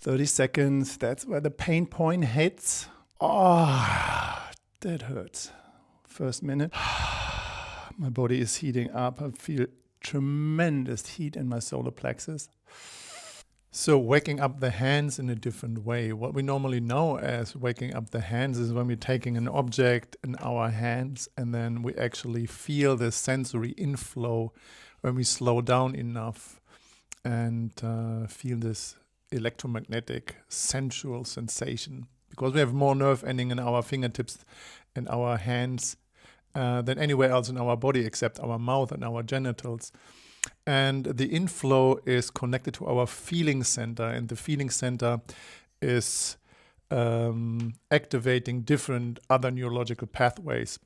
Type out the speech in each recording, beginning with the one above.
30 seconds, that's where the pain point hits. Oh, that hurts. First minute, my body is heating up. I feel tremendous heat in my solar plexus. So waking up the hands in a different way. What we normally know as waking up the hands is when we're taking an object in our hands and then we actually feel the sensory inflow when we slow down enough and feel this electromagnetic sensual sensation. Because we have more nerve ending in our fingertips and our hands than anywhere else in our body except our mouth and our genitals. And the inflow is connected to our feeling center, and the feeling center is activating different other neurological pathways,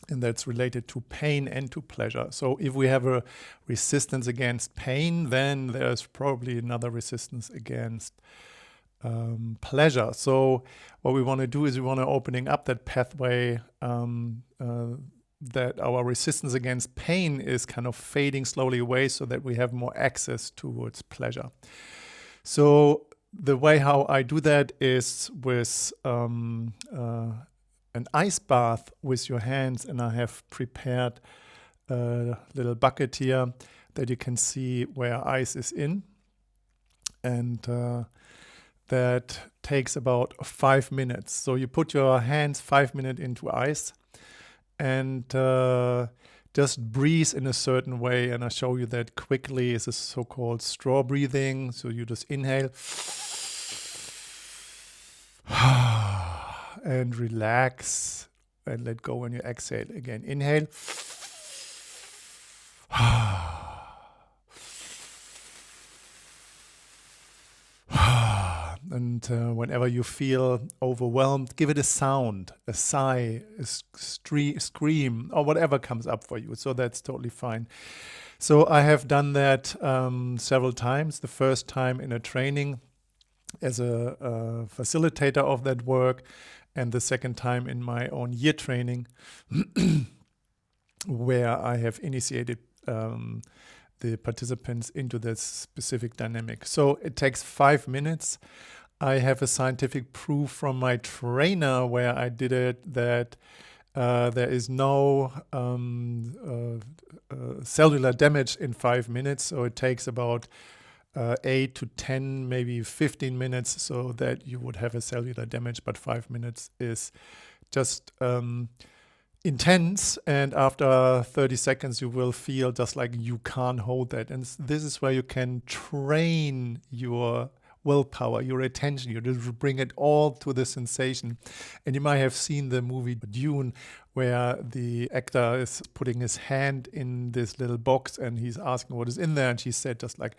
and that's related to pain and to pleasure. So if we have a resistance against pain, then there's probably another resistance against pleasure. So what we want to do is we want to opening up that pathway that our resistance against pain is kind of fading slowly away so that we have more access towards pleasure. So the way how I do that is with an ice bath with your hands, and I have prepared a little bucket here that you can see where ice is in, and that takes about 5 minutes. So you put your hands 5 minutes into ice and just breathe in a certain way, and I'll show you that quickly. It's a so-called straw breathing. So you just inhale and relax and let go when you exhale. Again, inhale and whenever you feel overwhelmed, give it a sound, a sigh, a scream, or whatever comes up for you. So that's totally fine. So I have done that several times. The first time in a training as a facilitator of that work, and the second time in my own year training where I have initiated the participants into this specific dynamic. So it takes 5 minutes. I have a scientific proof from my trainer where I did it that there is no cellular damage in 5 minutes. So it takes about 8 to 10, maybe 15 minutes so that you would have a cellular damage, but 5 minutes is just intense, and after 30 seconds you will feel just like you can't hold that. And this is where you can train your willpower, your attention. You just bring it all to the sensation. And you might have seen the movie Dune, where the actor is putting his hand in this little box and he's asking what is in there, and she said just like,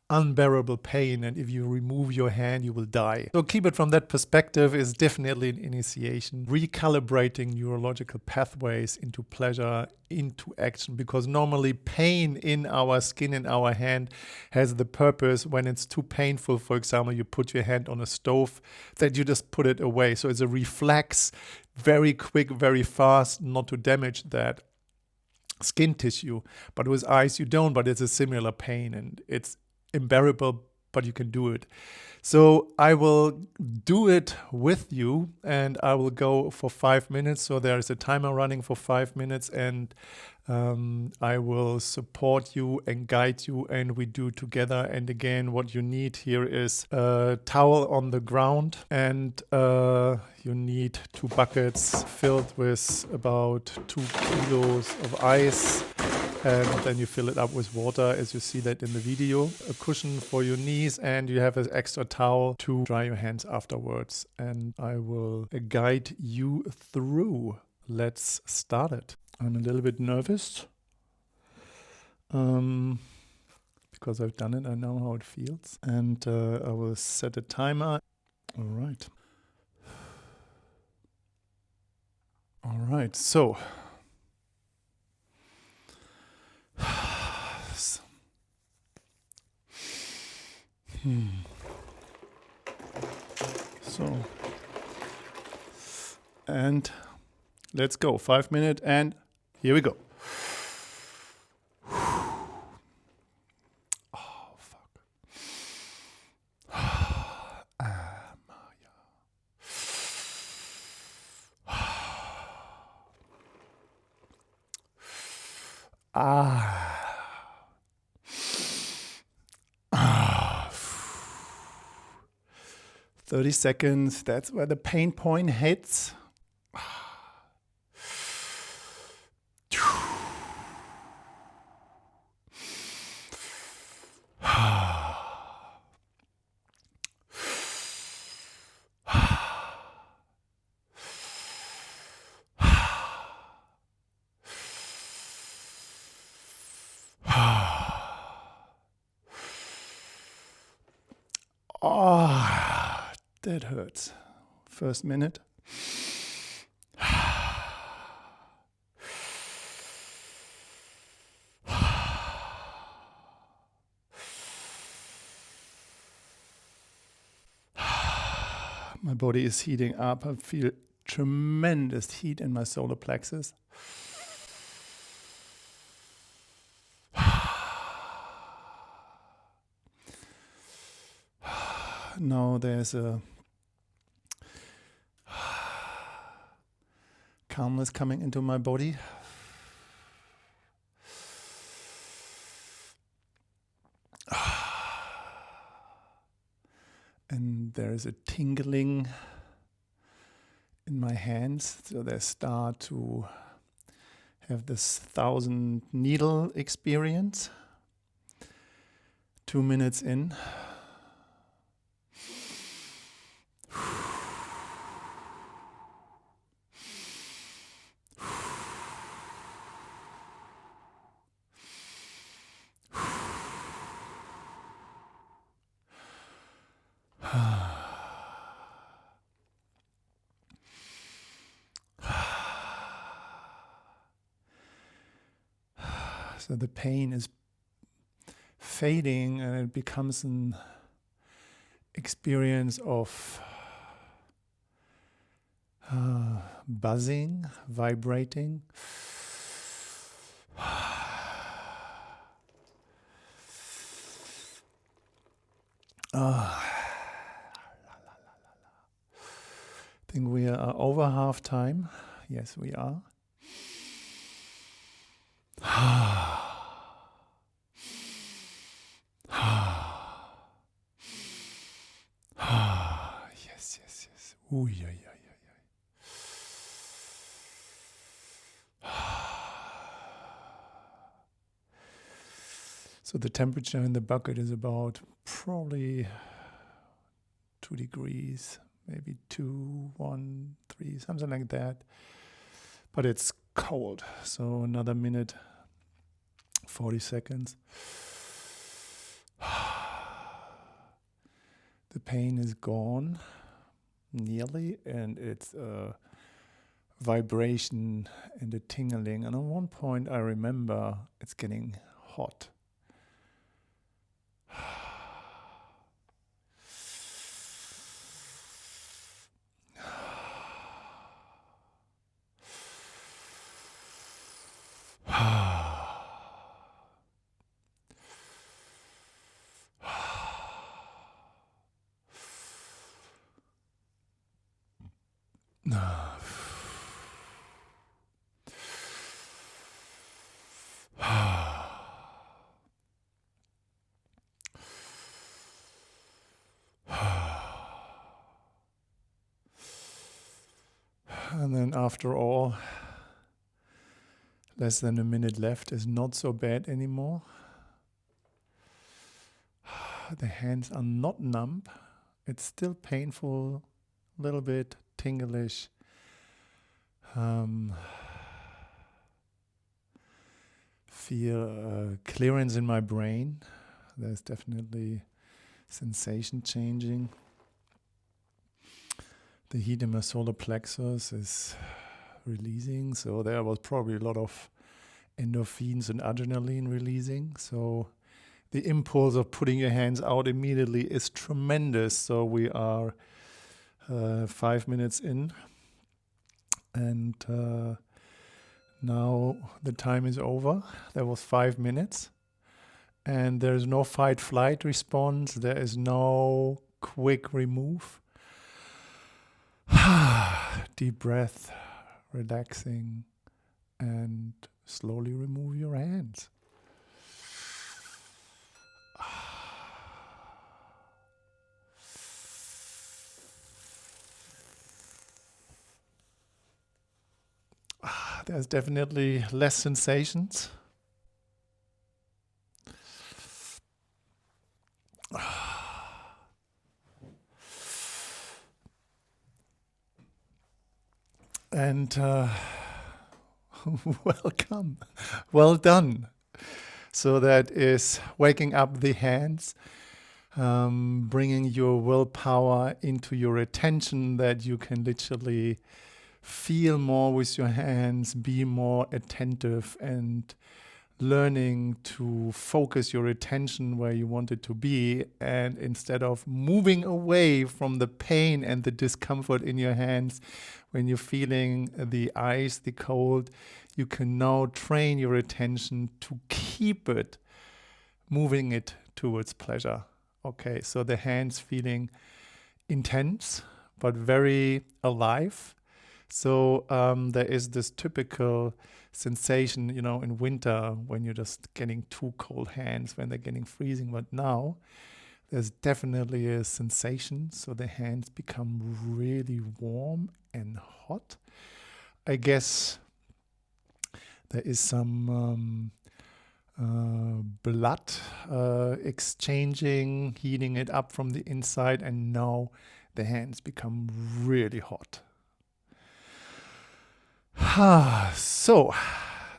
unbearable pain, and if you remove your hand you will die. So keep it from that perspective is definitely an initiation, recalibrating neurological pathways into pleasure, into action, because normally pain in our skin, in our hand, has the purpose when it's too painful. For example, you put your hand on a stove, that you just put it away. So it's a reflex, very quick, very fast, not to damage that skin tissue. But with ice you don't, but it's a similar pain, and it's unbearable, but you can do it. So I will do it with you, and I will go for 5 minutes. So there is a timer running for 5 minutes, and I will support you and guide you, and we do together. And again, what you need here is a towel on the ground, and you need 2 buckets filled with about 2 kilos of ice. And then you fill it up with water, as you see that in the video. A cushion for your knees, and you have an extra towel to dry your hands afterwards. And I will guide you through. Let's start it. I'm a little bit nervous because I've done it. I know how it feels. And I will set a timer. All right. All right, so So, and let's go. 5 minutes, and here we go. Oh, fuck. Ah. 30 seconds, that's where the pain point hits. Oh, that hurts. First minute. My body is heating up. I feel tremendous heat in my solar plexus. Now there's a calmness coming into my body. And there is a tingling in my hands. So they start to have this 1,000 needle experience. 2 minutes in. So the pain is fading and it becomes an experience of buzzing, vibrating. I think we are over half time. Yes, we are. Yes, yes, yes. Ooh, yeah, yeah, yeah. So the temperature in the bucket is about probably 2 degrees, maybe 2, 1, 3, something like that. But it's cold. So another minute, 40 seconds. The pain is gone, nearly, and it's a vibration and a tingling. And at one point I remember it's getting hot. And then after all, less than a minute left is not so bad anymore. The hands are not numb. It's still painful, a little bit tinglish. Feel clearance in my brain. There's definitely sensation changing. The heat in my solar plexus is releasing, so there was probably a lot of endorphins and adrenaline releasing. So the impulse of putting your hands out immediately is tremendous. So we are 5 minutes in, and now the time is over. There was 5 minutes, and there is no fight-flight response. There is no quick remove. Deep breath, relaxing, and slowly remove your hands. There's definitely less sensations. And welcome. Well done. So that is waking up the hands, bringing your willpower into your attention, that you can literally feel more with your hands, be more attentive, and learning to focus your attention where you want it to be. And instead of moving away from the pain and the discomfort in your hands, when you're feeling the ice, the cold, you can now train your attention to keep it, moving it towards pleasure. Okay, so the hands feeling intense, but very alive. So there is this typical sensation, in winter when you're just getting too cold hands, when they're getting freezing. But now there's definitely a sensation. So the hands become really warm and hot. I guess there is some blood exchanging, heating it up from the inside. And now the hands become really hot. So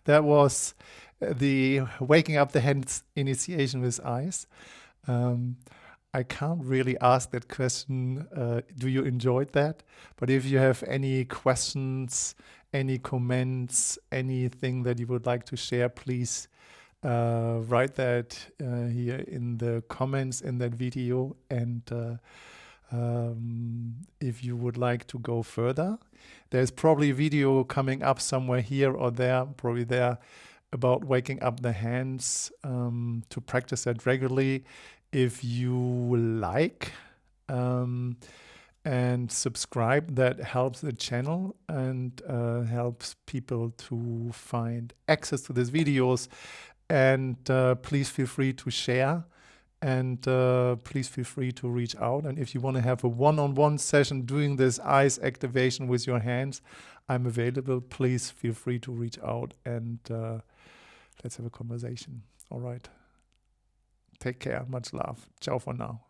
that was the waking up the hands initiation with ice. I can't really ask that question. Do you enjoy that? But if you have any questions, any comments, anything that you would like to share, please write that here in the comments in that video. And if you would like to go further, there's probably a video coming up somewhere here or there, probably there, about waking up the hands, to practice that regularly. If you like and subscribe, that helps the channel and helps people to find access to these videos. And please feel free to share. And please feel free to reach out. And if you want to have a one-on-one session doing this ice activation with your hands, I'm available. Please feel free to reach out and let's have a conversation. All right. Take care. Much love. Ciao for now.